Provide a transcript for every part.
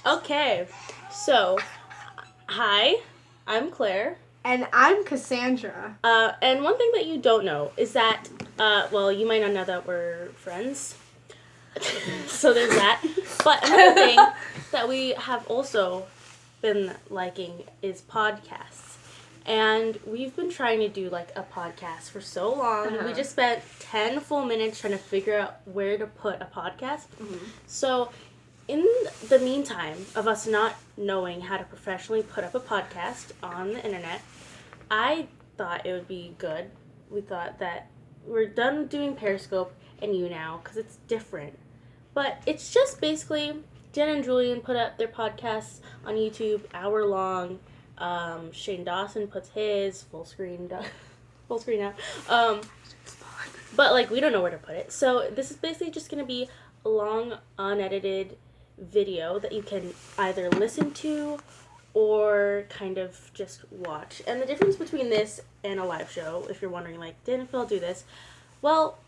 Okay, so, hi, I'm Claire. And I'm Cassandra. And one thing that you don't know is that, you might not know that we're friends. So there's that. But another thing that we have also been liking is podcasts. And we've been trying to do, like, a podcast for so long. Uh-huh. We just spent 10 full minutes trying to figure out where to put a podcast. Mm-hmm. So in the meantime of us not knowing how to professionally put up a podcast on the internet, I thought it would be good. We thought that we're done doing Periscope and you now because it's different. But it's just basically Jen and Julian put up their podcasts on YouTube, hour long. Shane Dawson puts his full screen out. But like we don't know where to put it. So this is basically just going to be a long, unedited video that you can either listen to or kind of just watch. And the difference between this and a live show, if you're wondering, like, didn't Phil do this? Well,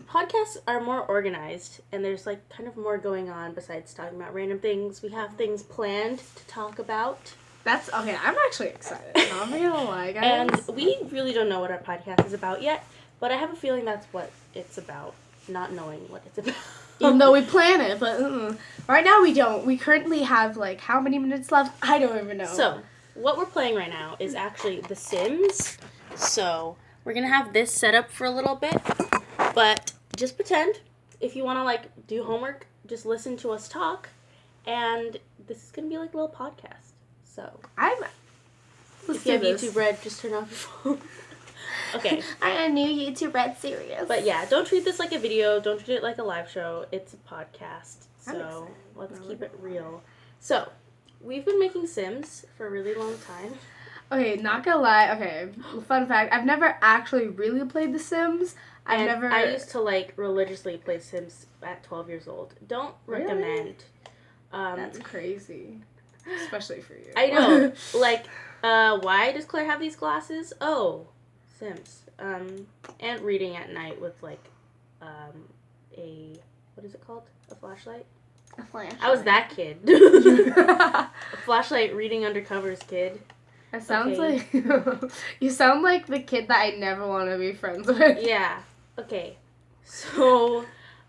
podcasts are more organized, and there's, like, kind of more going on besides talking about random things. We have things planned to talk about. That's, okay, I'm actually excited. Not gonna lie, guys. And we really don't know what our podcast is about yet, but I have a feeling that's what it's about, not knowing what it's about. Even though we plan it, but right now we don't. We currently have, like, how many minutes left? I don't even know. So, what we're playing right now is actually The Sims. So, we're going to have this set up for a little bit, but just pretend. If you want to, like, do homework, just listen to us talk, and this is going to be, like, a little podcast. So, if you have YouTube Red, just turn off your phone. Okay. I'm a new YouTube Red series. But yeah, don't treat this like a video. Don't treat it like a live show. It's a podcast. So let's keep it real. So, we've been making Sims for a really long time. Okay, not gonna lie. Okay, fun fact. I've never actually really played The Sims. I used to, like, religiously play Sims at 12 years old. Don't recommend. That's crazy. Especially for you. I know. Like, why does Claire have these glasses? Oh, Sims. And reading at night with, like, what is it called? A flashlight? A flashlight. I was that kid. A flashlight reading undercovers kid. It sounds like, you sound like the kid that I never want to be friends with. Yeah. Okay. So,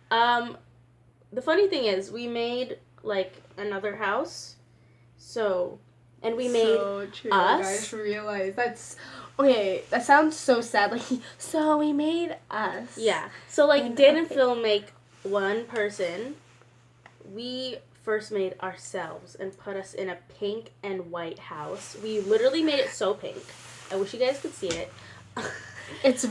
the funny thing is, we made, like, another house. So, and we made true. us. I just realized that's... Okay, that sounds so sad. Like, so we made us. Yeah. So, like, Dan and Phil make one person. We first made ourselves and put us in a pink and white house. We literally made it so pink. I wish you guys could see it. It's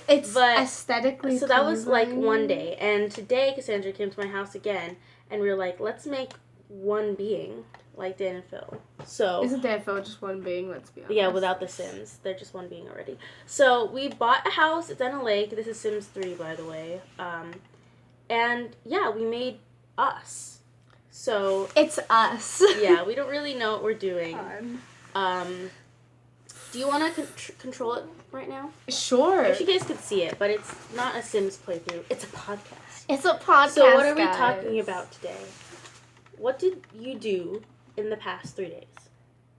aesthetically so that was, like, one day. And today, Cassandra came to my house again, and we were like, let's make one being. Like Dan and Phil. So isn't Dan and Phil just one being? Let's be honest. Yeah, without the Sims, they're just one being already. So we bought a house. It's on a lake. This is Sims 3, by the way. And yeah, we made us. So it's us. Yeah, we don't really know what we're doing. Do you want to control it right now? Sure. I wish you guys could see it, but it's not a Sims playthrough. It's a podcast. It's a podcast. So what are we talking about today? What did you do in the past 3 days?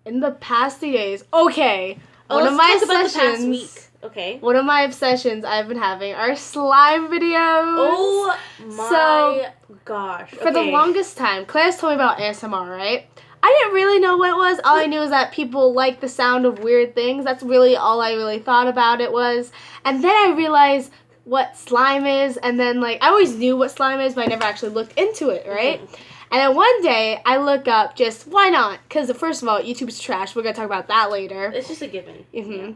In the past 3 days? Okay. One of my obsessions. About the past week. Okay. One of my obsessions I've been having are slime videos. Oh my gosh. For the longest time, Claire's told me about ASMR, right? I didn't really know what it was. All I knew is that people like the sound of weird things. That's really all I really thought about it was. And then I realized what slime is, and then, like, I always knew what slime is, but I never actually looked into it, right? Mm-hmm. And then one day, I look up just, why not? Because first of all, YouTube's trash. We're going to talk about that later. It's just a given. Mm-hmm. Yeah.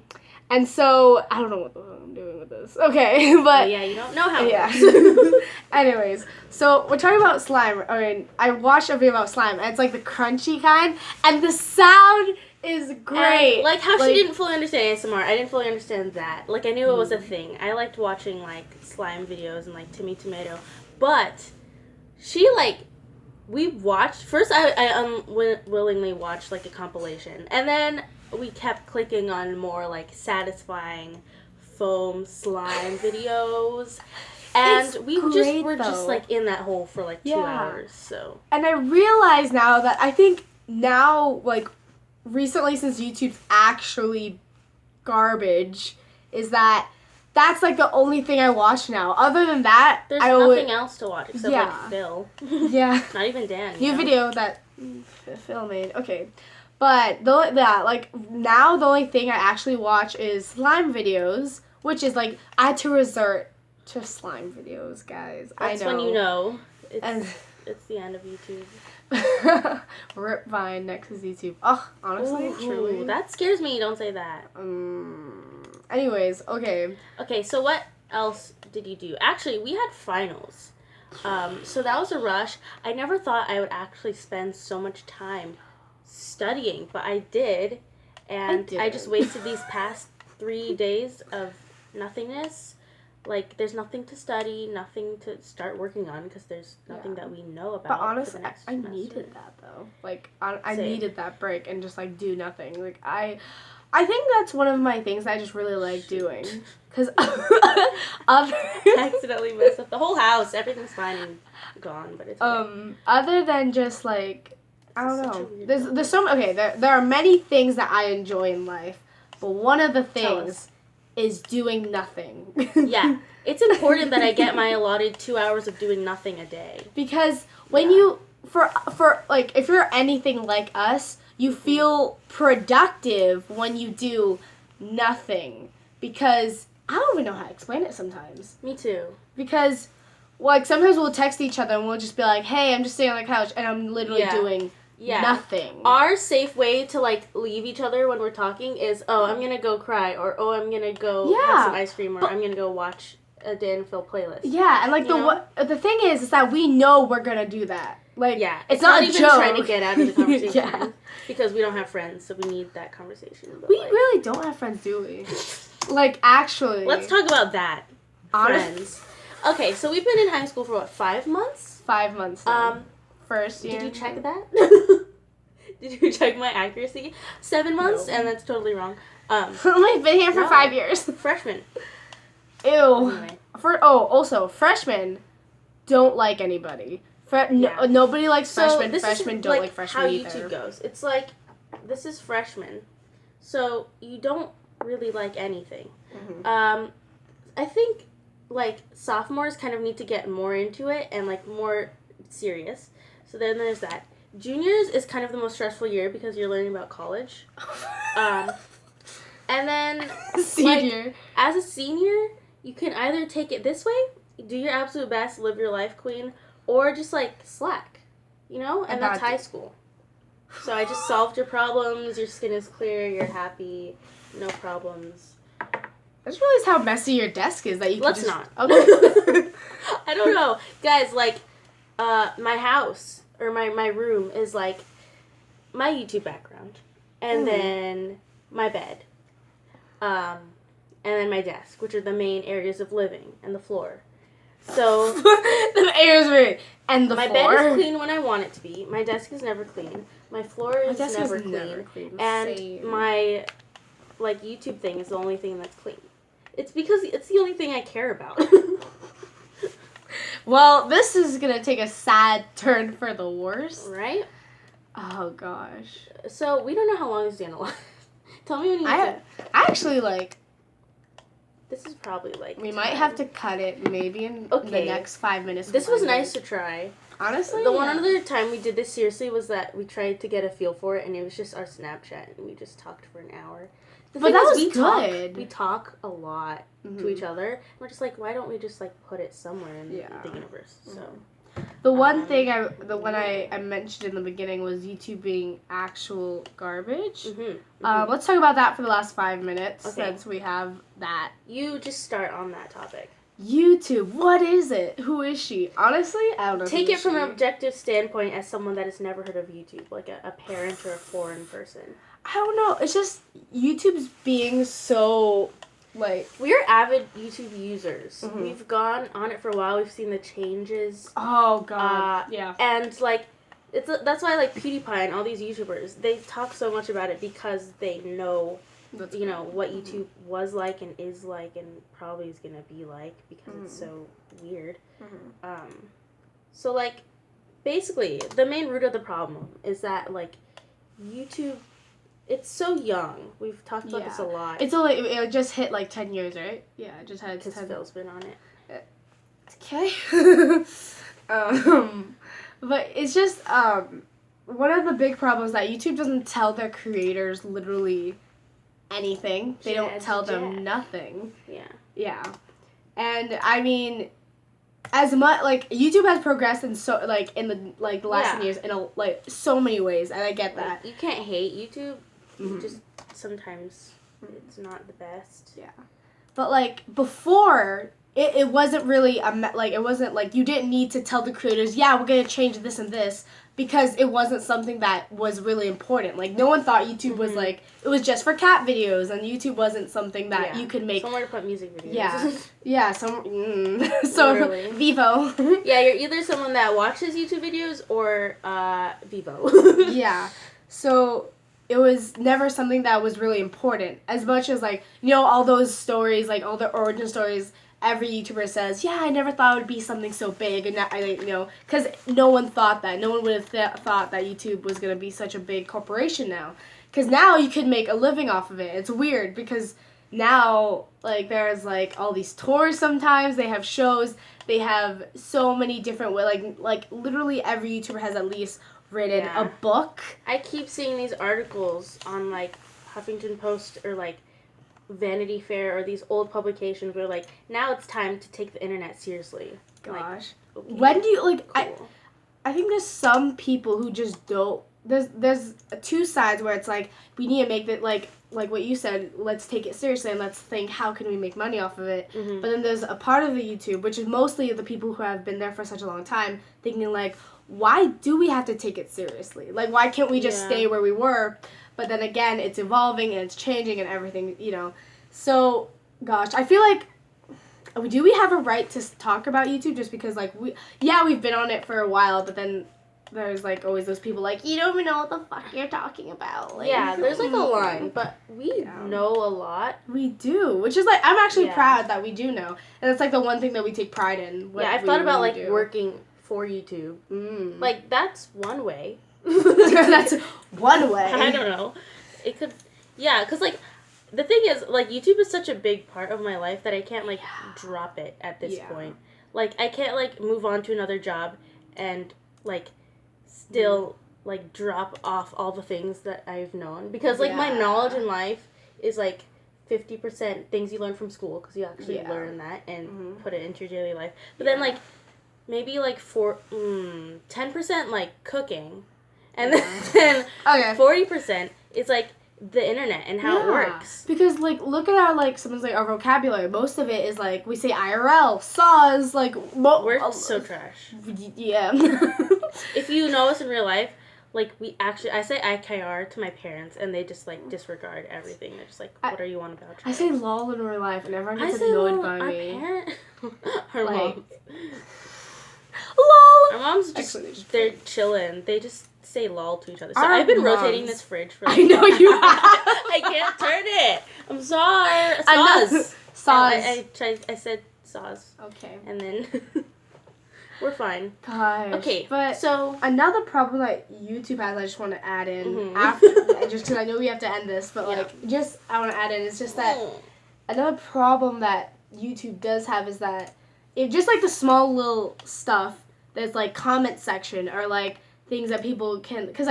And so, I don't know what the hell I'm doing with this. Okay, but... yeah, you don't know how it works. Anyways, so we're talking about slime. I mean, I watched a video about slime, and it's like the crunchy kind, and the sound is great. And, like, how she didn't fully understand ASMR. I didn't fully understand that. Like, I knew it was a thing. I liked watching, like, slime videos and, like, Timmy Tomato. But she, like... We watched... First, I unwillingly watched, like, a compilation. And then we kept clicking on more, like, satisfying foam slime videos. And It's we great, were just though. like in that hole for like 2 Yeah. hours. So And I realize now that I think now, like, recently since YouTube's actually garbage, is that that's like the only thing I watch now. Other than that, there's I nothing else to watch except Yeah. like Phil. Yeah. Not even Dan. New you know? video that Phil made. Okay. But like now the only thing I actually watch is slime videos, which is like I had to resort to slime videos, guys. That's I know. when you know it's, And it's the end of YouTube. Rip Vine next is YouTube. Oh, honestly, truly. That scares me. Don't say that. Anyways, okay. Okay, so what else did you do? Actually, we had finals. So that was a rush. I never thought I would actually spend so much time studying, but I did. And I just wasted these past 3 days of nothingness. Like, there's nothing to study, nothing to start working on, because there's nothing that we know about. But honestly, for the next I semester. needed that though. Like, I Same. needed that break and just like do nothing. Like I think that's one of my things I just really like doing. Cause accidentally messed up the whole house. Everything's fine and gone, but it's okay. Other than just like I don't Such a know. weird There's so okay. There are many things that I enjoy in life, but one of the things is doing nothing. Yeah, it's important that I get my allotted 2 hours of doing nothing a day. Because when you for like if you're anything like us, you feel productive when you do nothing. Because I don't even know how to explain it sometimes. Me too. Because like sometimes we'll text each other and we'll just be like, "Hey, I'm just sitting on the couch and I'm literally doing nothing." Our safe way to like leave each other when we're talking is, "Oh, I'm gonna go cry," or "Oh, I'm gonna go have some ice cream," or "I'm gonna go watch a Dan Phil playlist." Yeah, and like the thing is that we know we're gonna do that. Like, it's not a even joke. trying to get out of the conversation. Yeah. Because we don't have friends, so we need that conversation. But We really don't have friends, do we? Like, actually. Let's talk about that. Friends. Okay, so we've been in high school for what, 5 months? 5 months. Then. First year. Did you check that? Did you check my accuracy? 7 months, and that's totally wrong. We've been here for 5 years. Freshman. Ew. Anyway. Also, freshmen don't like anybody. Nobody likes freshmen. Freshmen don't like freshmen how either. YouTube goes. It's like, this is freshman, so you don't really like anything. Mm-hmm. I think, like, sophomores kind of need to get more into it and, like, more serious. So then there's that. Juniors is kind of the most stressful year because you're learning about college. And then, senior. like, as a senior, you can either take it this way, do your absolute best, live your life, queen, or just, like, slack, you know? And that's high school. So I just solved your problems, your skin is clear, you're happy, no problems. I just realized how messy your desk is that you Let's can not. Okay. I don't know. Guys, like, my house, or my room is, like, my YouTube background. And then my bed. And then my desk, which are the main areas of living, and the floor. So the air is weird. And the my floor. bed is clean when I want it to be. My desk is never clean. My floor is never clean. And Same. my like YouTube thing is the only thing that's clean. It's because it's the only thing I care about. Well, this is gonna take a sad turn for the worse. Right? Oh gosh. So we don't know how long this is gonna last. Tell me when you I actually like. This is probably like We might have to cut it maybe in the next 5 minutes. This was nice to try. Honestly, the one other time we did this seriously was that we tried to get a feel for it, and it was just our Snapchat, and we just talked for an hour. But that was good. We talk a lot to each other. And we're just like, why don't we just like put it somewhere in the universe? So. The one thing I mentioned in the beginning was YouTube being actual garbage. Let's talk about that for the last 5 minutes since we have that. You just start on that topic. YouTube, what is it? Who is she? Honestly, I don't know. Take it from an objective standpoint as someone that has never heard of YouTube, like a parent or a foreign person. I don't know. It's just YouTube's being so like we're avid YouTube users. We've gone on it for a while. We've seen the changes. Oh god, yeah. And like, that's why like PewDiePie and all these YouTubers, they talk so much about it because they know you know, what YouTube was like and is like and probably is gonna be like because it's so weird. So like, basically, the main root of the problem is that like YouTube, it's so young. We've talked about this a lot. It's only it just hit like 10 years, right? Yeah, it just had 10. Phil's been on it. Okay. But it's just one of the big problems that YouTube doesn't tell their creators literally anything. They don't tell them nothing. Yeah. And I mean, as much like YouTube has progressed in so like in the like the last 10 years in like so many ways, and I get that. You can't hate YouTube. You just sometimes it's not the best. Yeah. But like before, it wasn't really it wasn't like you didn't need to tell the creators, we're gonna change this and this, because it wasn't something that was really important. Like no one thought YouTube was like, it was just for cat videos, and YouTube wasn't something that you could make somewhere to put music videos. So Vivo. You're either someone that watches YouTube videos or Vivo. So it was never something that was really important. As much as like, you know, all those stories, like all the origin stories, every YouTuber says, I never thought it would be something so big, and because no one thought that. No one would have thought that YouTube was going to be such a big corporation now. Because now you could make a living off of it. It's weird, because now, like, there's, like, all these tours sometimes. They have shows. They have so many different ways. Like literally every YouTuber has at least written a book. I keep seeing these articles on, like, Huffington Post or, like, Vanity Fair or these old publications where like now it's time to take the internet seriously. Gosh, like, okay, when do you like? cool. I think there's some people who just don't. There's two sides where it's like we need to make it like what you said. Let's take it seriously and let's think how can we make money off of it. But then there's a part of the YouTube which is mostly the people who have been there for such a long time thinking like, why do we have to take it seriously? Like why can't we just stay where we were? But then again, it's evolving and it's changing and everything, you know. So, gosh, I feel like, do we have a right to talk about YouTube just because, like, we've been on it for a while, but then there's, like, always those people like, you don't even know what the fuck you're talking about. Like, there's, like, a line, but we know a lot. We do, which is, like, I'm actually proud that we do know. And it's, like, the one thing that we take pride in. I've thought about, like, working for YouTube. Like, that's one way. That's one way. I don't know. It could, because like the thing is like YouTube is such a big part of my life that I can't like drop it at this point. Like I can't like move on to another job and like still like drop off all the things that I've known, because like my knowledge in life is like 50% things you learn from school because you actually learn that and put it into your daily life. But then like maybe like 10% like cooking. And then 40% is like the internet and how it works. Because like look at our like someone's like our vocabulary. Most of it is like we say IRL, SAW, like we're so trash. Yeah. If you know us in real life, like I say IKR to my parents and they just like disregard everything. They're just like, what are you on about? I say lol in real life and everyone gets annoyed by me. Our moms. LOL. Our moms just they're chilling. They just say lol to each other. So I've been rotating this fridge for like, I know you have. I can't turn it. I'm sorry. SAW. I said SAW. Okay. And then we're fine. Gosh. Okay. But so another problem that YouTube has, I just want to add in after, just because I know we have to end this, but like just I want to add in. It's just that another problem that YouTube does have is that it just like the small little stuff that's like comment section or like things that people can, because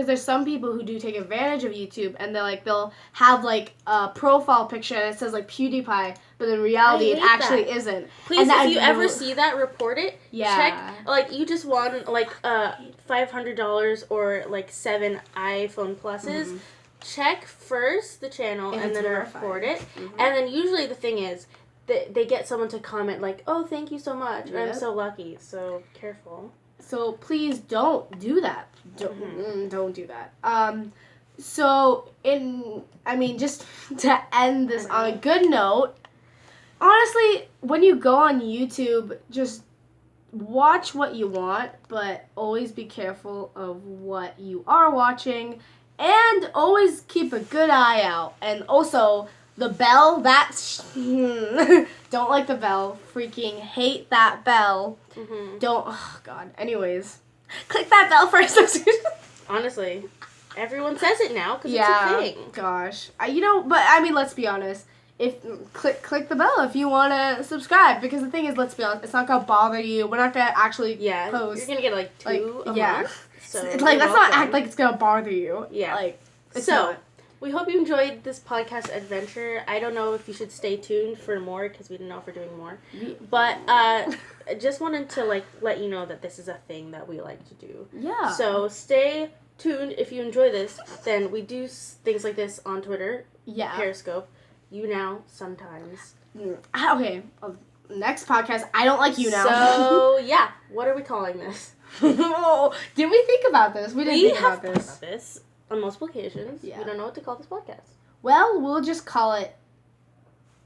there's some people who do take advantage of YouTube and they'll have like a profile picture and it says like PewDiePie, but in reality it actually isn't. Please, if you ever see that, report it. Check, like you just won like $500 or like 7 iPhone Pluses. Check first the channel and then report it. And then usually the thing is they get someone to comment like, oh, thank you so much, or I'm so lucky. So careful. So please don't do that. Don't do that. So just to end this on a good note, honestly, when you go on YouTube, just watch what you want, but always be careful of what you are watching And always keep a good eye out. And also, the bell, that's... don't like the bell. Freaking hate that bell. Mm-hmm. Don't... Oh, God. Anyways. Click that bell for subscription. Honestly, everyone says it now because it's a thing. Gosh. But I mean, let's be honest. If click the bell if you want to subscribe, because the thing is, let's be honest, it's not gonna bother you. We're not gonna actually post. You're gonna get like 2 a month. So let's not act like it's gonna bother you. Yeah. Like it's so not. We hope you enjoyed this podcast adventure. I don't know if you should stay tuned for more because we don't know if we're doing more. But I just wanted to let you know that this is a thing that we like to do. Yeah. So stay tuned if you enjoy this. Then we do things like this on Twitter. Yeah. Periscope. You Now sometimes. Okay. Next podcast. I don't like You Now. So yeah, what are we calling this? Did we think about this? We didn't think about thought about this on multiple occasions. Yeah. We don't know what to call this podcast. Well, we'll just call it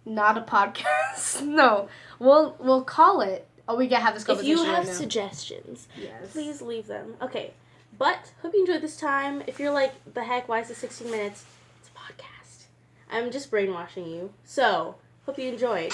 not a podcast. No, we'll call it. Oh, we gotta have this conversation. If you have right now. suggestions, Yes. please leave them. Okay, but hope you enjoyed this time. If you're like, the heck, why is it 16 minutes? It's a podcast. I'm just brainwashing you. So, hope you enjoyed.